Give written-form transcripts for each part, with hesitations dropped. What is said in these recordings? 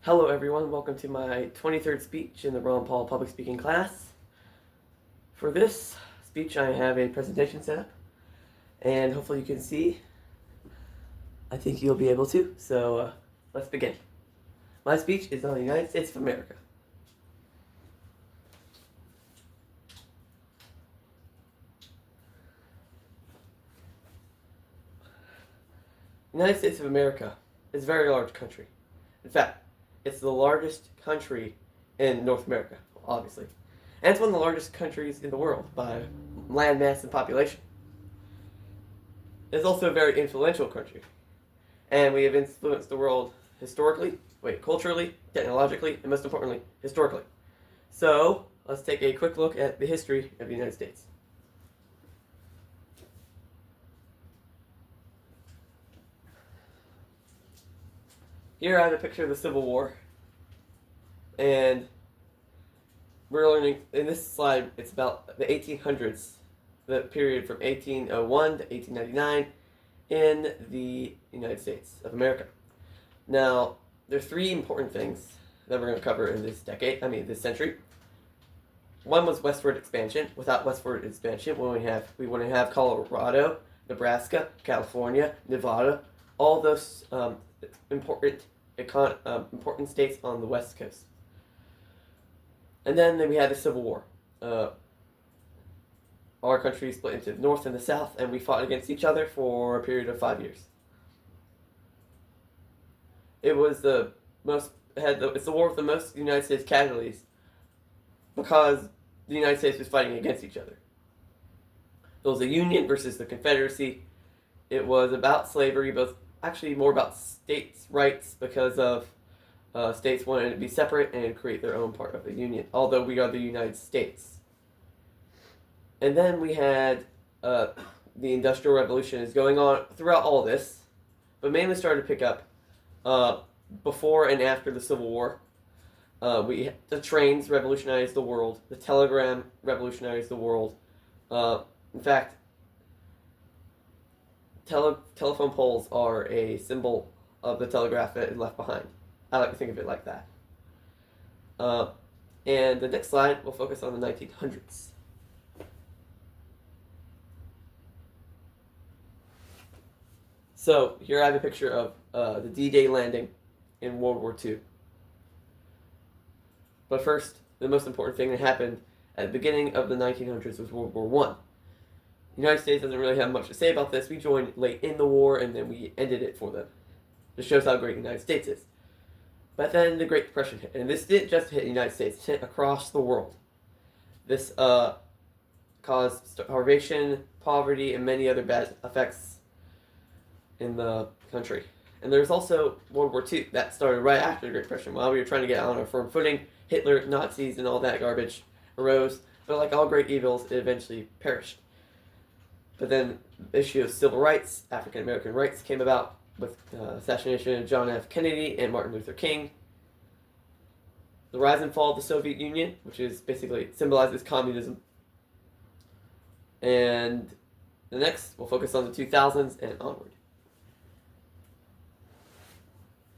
Hello everyone, welcome to my 23rd speech in the Ron Paul public speaking class. For this speech I have a presentation set up, and hopefully you can see. I think you'll be able to, so let's begin. My speech is on the United States of America. The United States of America is a very large country. In fact, it's the largest country in North America, obviously. And it's one of the largest countries in the world by land mass and population. It's also a very influential country. And we have influenced the world culturally, technologically, and most importantly, historically. So, let's take a quick look at the history of the United States. Here I have a picture of the Civil War, and we're learning, in this slide, it's about the 1800s, the period from 1801 to 1899 in the United States of America. Now, there are three important things that we're going to cover in this this century. One was westward expansion. Without westward expansion, we wouldn't have Colorado, Nebraska, California, Nevada, all those important states on the West Coast. And then we had the Civil War. Our country split into the North and the South, and we fought against each other for a period of 5 years. It was it's the war with the most United States casualties because the United States was fighting against each other. It was the Union versus the Confederacy. It was about slavery, more about states' rights because of states wanted to be separate and create their own part of the Union, although we are the United States. And then we had the Industrial Revolution is going on throughout all of this, but mainly started to pick up before and after the Civil War. The trains revolutionized the world. The telegram revolutionized the world. In fact, telephone poles are a symbol of the telegraph that it left behind. I like to think of it like that. And the next slide will focus on the 1900s. So here I have a picture of the D-Day landing in World War II. But first, the most important thing that happened at the beginning of the 1900s was World War I. The United States doesn't really have much to say about this. We joined late in the war, and then we ended it for them. This shows how great the United States is. But then the Great Depression hit, and this didn't just hit the United States, it hit across the world. This caused starvation, poverty, and many other bad effects in the country. And there's also World War II that started right after the Great Depression. While we were trying to get on a firm footing, Hitler, Nazis, and all that garbage arose. But like all great evils, it eventually perished. But then the issue of civil rights, African American rights, came about with the assassination of John F. Kennedy and Martin Luther King. The rise and fall of the Soviet Union, which is basically symbolizes communism. And the next, we'll focus on the 2000s and onward.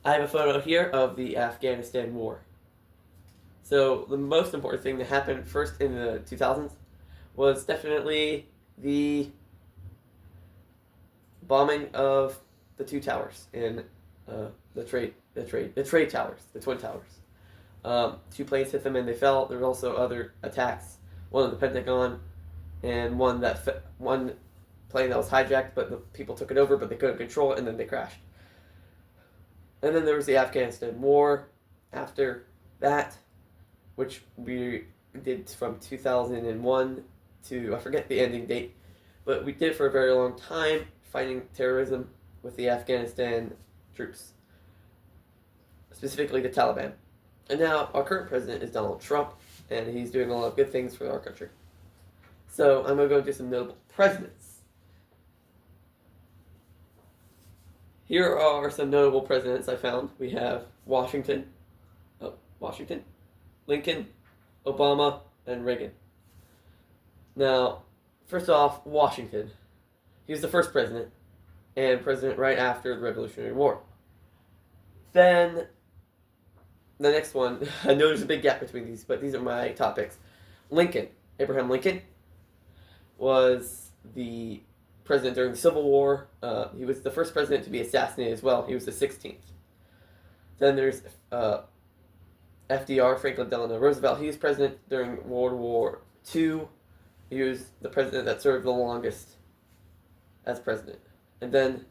I have a photo here of the Afghanistan War. So the most important thing that happened first in the 2000s was definitely the bombing of the two towers in the trade towers, the Twin Towers. Two planes hit them and they fell. There were also other attacks, one at the Pentagon, and one plane that was hijacked, but the people took it over, but they couldn't control it, and then they crashed. And then there was the Afghanistan War after that, which we did from 2001 to, I forget the ending date, but we did for a very long time, fighting terrorism with the Afghanistan troops, specifically the Taliban. And now our current president is Donald Trump, and he's doing a lot of good things for our country. So I'm going to go into some notable presidents. Here are some notable presidents I found. We have Washington, Lincoln, Obama, and Reagan. Now, first off, Washington. He was the first president, and president right after the Revolutionary War. Then the next one, I know there's a big gap between these, but these are my topics. Lincoln, Abraham Lincoln, was the president during the Civil War. He was the first president to be assassinated as well. He was the 16th. Then there's FDR, Franklin Delano Roosevelt. He was president during World War II. He was the president that served the longest as president. And then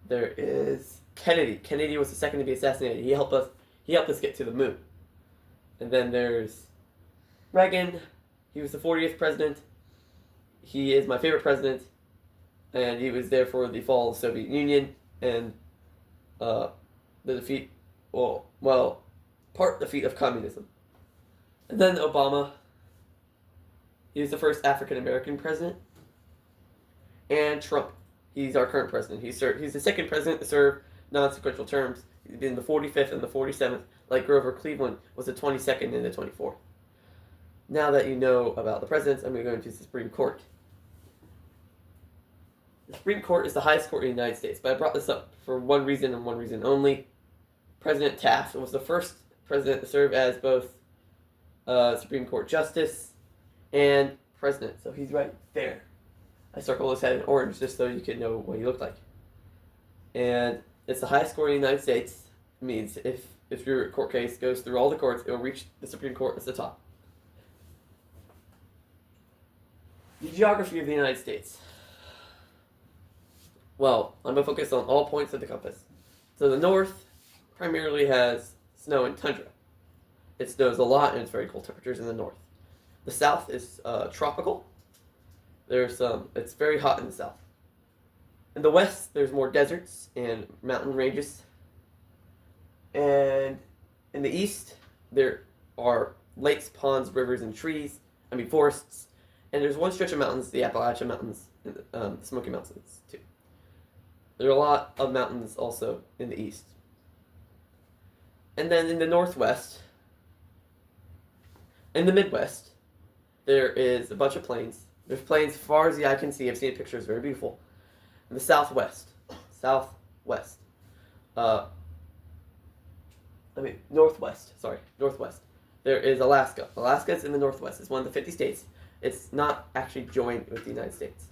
there is Kennedy. Kennedy was the second to be assassinated. He helped us get to the moon. And then there's Reagan. He was the 40th president. He is my favorite president, and he was there for the fall of the Soviet Union and the defeat, part defeat of communism. And then Obama. He was the first African American president. And Trump. He's our current president. He's the second president to serve non-sequential terms. He's been the 45th and the 47th, like Grover Cleveland was the 22nd and the 24th. Now that you know about the presidents, I'm going to go into the Supreme Court. The Supreme Court is the highest court in the United States, but I brought this up for one reason and one reason only. President Taft was the first president to serve as both Supreme Court Justice and President, so he's right there. I circled his head in orange just so you can know what he looked like. And it's the highest court in the United States. It means if your court case goes through all the courts, it will reach the Supreme Court as the top. The geography of the United States. Well, I'm going to focus on all points of the compass. So the north primarily has snow and tundra. It snows a lot and it's very cold temperatures in the north. The south is tropical. It's very hot in the south. In the west, there's more deserts and mountain ranges. And in the east, there are lakes, ponds, rivers, and forests. And there's one stretch of mountains, the Appalachian Mountains, and the Smoky Mountains, too. There are a lot of mountains also in the east. And then in the northwest, in the Midwest, there is a bunch of plains. There's plains as far as the eye can see. I've seen pictures, very beautiful. In the northwest, there is Alaska. Alaska is in the northwest. It's one of the 50 states. It's not actually joined with the United States.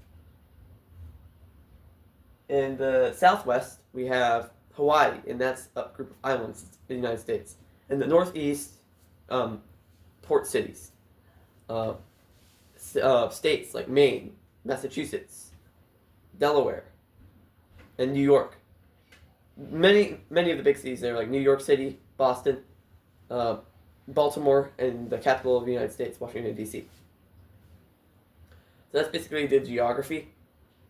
In the southwest, we have Hawaii, and that's a group of islands in the United States. In the northeast, port cities. States like Maine, Massachusetts, Delaware, and New York. Many of the big cities there, like New York City, Boston, Baltimore, and the capital of the United States, Washington, D.C. So that's basically the geography.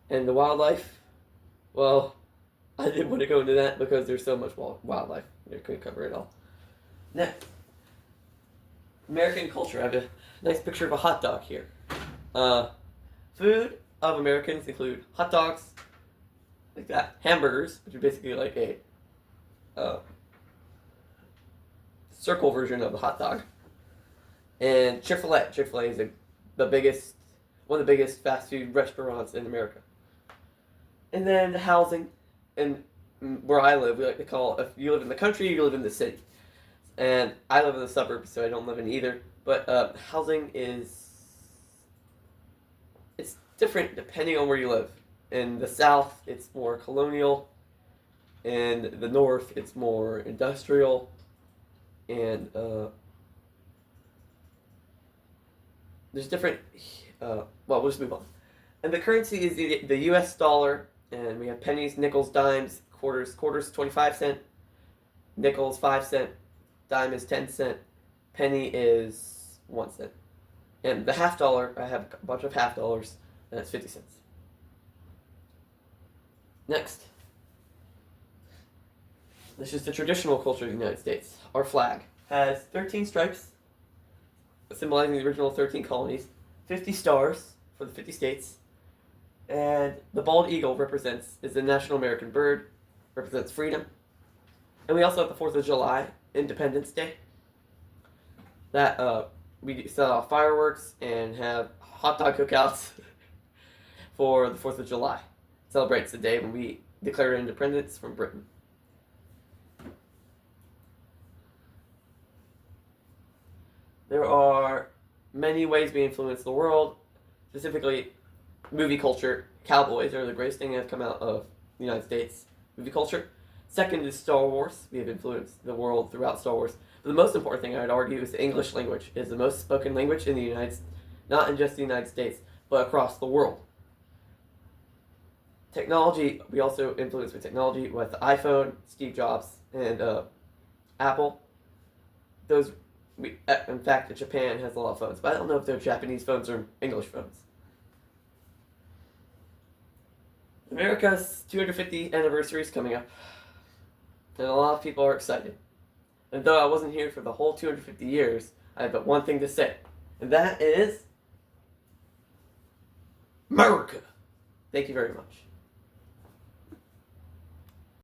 And the wildlife, well, I didn't want to go into that because there's so much wildlife. I couldn't cover it all. Next, American culture. I have a nice picture of a hot dog here. Food of Americans include hot dogs, like that, hamburgers, which are basically like a circle version of the hot dog, and Chick-fil-A. Chick-fil-A is one of the biggest fast food restaurants in America. And then the housing, and where I live, we like to call, if you live in the country, you live in the city. And I live in the suburbs, so I don't live in either. But housing it's different depending on where you live. In the south, it's more colonial. In the north, it's more industrial. And there's different, we'll just move on. And the currency is the US dollar, and we have pennies, nickels, dimes, quarters 25 cent, nickels 5 cent, dime is 10 cent, penny is 1 cent. And the half dollar, I have a bunch of half dollars, and that's 50 cents. Next. This is the traditional culture of the United States. Our flag has 13 stripes, symbolizing the original 13 colonies, 50 stars for the 50 states, and the bald eagle is the national American bird, represents freedom. And we also have the 4th of July, Independence Day, that we set off fireworks and have hot dog cookouts for the 4th of July. It celebrates the day when we declared independence from Britain. There are many ways we influence the world, specifically movie culture. Cowboys are the greatest thing that has come out of the United States movie culture. Second is Star Wars. We have influenced the world throughout Star Wars. But the most important thing I'd argue is the English language. It is the most spoken language in the United States, not in just the United States, but across the world. Technology, we also influence with technology with the iPhone, Steve Jobs, and Apple. Those, in fact, Japan has a lot of phones, but I don't know if they're Japanese phones or English phones. America's 250th anniversary is coming up, and a lot of people are excited. And though I wasn't here for the whole 250 years, I have but one thing to say, and that is America. Thank you very much.